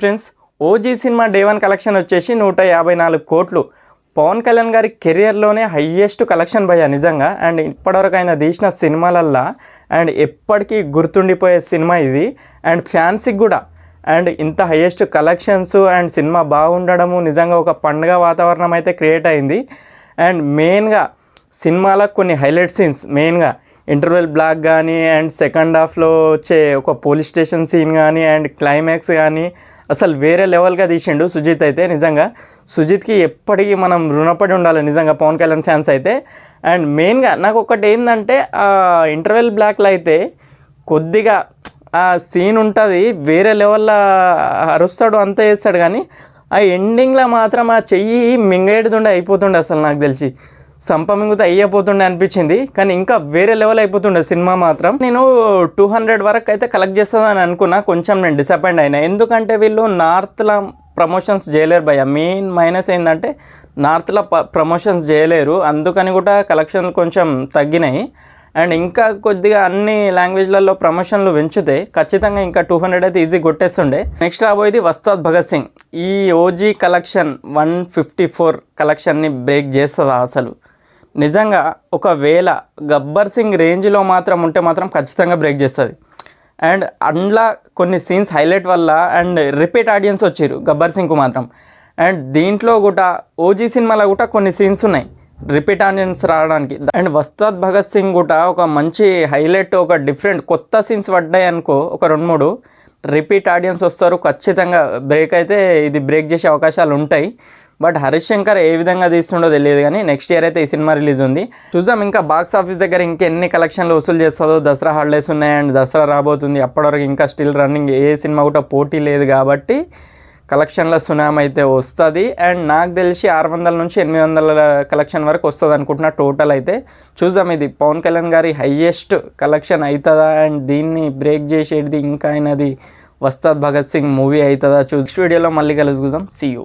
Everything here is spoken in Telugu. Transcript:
Friends, OG cinema day 1 collection వచ్చేసి 154 కోట్లు. పవన్ కళ్యాణ్ గారి కెరియర్లోనే హయ్యెస్ట్ కలెక్షన్ భయ్యా నిజంగా. అండ్ ఇప్పటివరకు ఆయన తీసిన సినిమాలల్లా అండ్ ఎప్పటికీ గుర్తుండిపోయే సినిమా ఇది. అండ్ ఫ్యాన్స్కి కూడా అండ్ ఇంత హయ్యెస్ట్ కలెక్షన్స్ అండ్ సినిమా బాగుండడము నిజంగా ఒక పండుగ వాతావరణం అయితే క్రియేట్ అయింది. అండ్ మెయిన్గా సినిమాలో కొన్ని హైలైట్ సీన్స్, మెయిన్గా ఇంటర్వెల్ బ్లాక్ కానీ అండ్ సెకండ్ హాఫ్లో వచ్చే ఒక పోలీస్ స్టేషన్ సీన్ కానీ అండ్ క్లైమాక్స్ కానీ అసలు వేరే లెవెల్గా తీసిండు సుజిత్ అయితే. నిజంగా సుజిత్కి ఎప్పటికీ మనం రుణపడి ఉండాలి నిజంగా పవన్ కళ్యాణ్ ఫ్యాన్స్ అయితే. అండ్ మెయిన్గా నాకు ఒకటి ఏంటంటే ఆ ఇంటర్వెల్ బ్లాక్లో అయితే కొద్దిగా ఆ సీన్ ఉంటుంది, వేరే లెవెల్లో అరుస్తాడు అంతా చేస్తాడు, కానీ ఆ ఎండింగ్లో మాత్రం ఆ చెయ్యి మింగేడుతుండే అయిపోతుండే. అసలు నాకు తెలిసి సంప మింగుతో అయ్యిపోతుండే అనిపించింది, కానీ ఇంకా వేరే లెవెల్ అయిపోతుండే సినిమా మాత్రం. నేను 200 వరకు అయితే కలెక్ట్ చేస్తుందని అనుకున్నా, కొంచెం నేను డిసప్పాయింట్ అయినా. ఎందుకంటే వీళ్ళు నార్త్లో ప్రమోషన్స్ చేయలేరు భయ్య. మెయిన్ మైనస్ ఏంటంటే నార్త్లో ప్రమోషన్స్ చేయలేరు, అందుకని కూడా కలెక్షన్లు కొంచెం తగ్గినాయి. అండ్ ఇంకా కొద్దిగా అన్ని లాంగ్వేజ్లలో ప్రమోషన్లు పెంచితే ఖచ్చితంగా ఇంకా 200 అయితే ఈజీ కొట్టేస్తుండే. నెక్స్ట్ రాబోయేది వస్తాద్ భగత్ సింగ్. ఈ ఓజీ కలెక్షన్ 154 కలెక్షన్ని బ్రేక్ చేస్తుందా అసలు? నిజంగా ఒకవేళ గబ్బర్ సింగ్ రేంజ్లో మాత్రం ఉంటే మాత్రం ఖచ్చితంగా బ్రేక్ చేస్తుంది. అండ్ అందులో కొన్ని సీన్స్ హైలైట్ వల్ల అండ్ రిపీట్ ఆడియన్స్ వచ్చారు గబ్బర్ సింగ్కు మాత్రం. అండ్ దీంట్లో కూడా ఓజీ సినిమాలో కూడా కొన్ని సీన్స్ ఉన్నాయి రిపీట్ ఆడియన్స్ రావడానికి. అండ్ వస్తాద్ భగత్ సింగ్ కూడా ఒక మంచి హైలైట్, ఒక డిఫరెంట్ కొత్త సీన్స్ పడ్డాయి అనుకో, ఒక 2-3 రిపీట్ ఆడియన్స్ వస్తారు, ఖచ్చితంగా బ్రేక్ అయితే ఇది బ్రేక్ చేసే అవకాశాలు ఉంటాయి. బట్ హరీష్ శంకర్ ఏ విధంగా తీస్తుండో తెలియదు, కానీ నెక్స్ట్ ఇయర్ అయితే ఈ సినిమా రిలీజ్ ఉంది, చూద్దాం. ఇంకా బాక్స్ ఆఫీస్ దగ్గర ఇంకెన్ని కలెక్షన్లు వసూలు చేస్తుందో. దసరా హాలిడేస్ ఉన్నాయి అండ్ దసరా రాబోతుంది, అప్పటివరకు ఇంకా స్టిల్ రన్నింగ్, ఏ సినిమా కూడా పోటీ లేదు కాబట్టి కలెక్షన్ల సునామీ అయితే వస్తుంది. అండ్ నాకు తెలిసి 600 నుంచి 800 కలెక్షన్ వరకు వస్తుంది అనుకుంటున్నా టోటల్ అయితే. చూద్దాం, ఇది పవన్ కళ్యాణ్ గారి హయ్యెస్ట్ కలెక్షన్ అవుతుందా అండ్ దీన్ని బ్రేక్ చేసేది ఇంకా అయినది వస్తాద్ భగత్ సింగ్ మూవీ అవుతుందా? నెక్స్ట్ వీడియోలో మళ్ళీ కలుసుకుందాం. See you.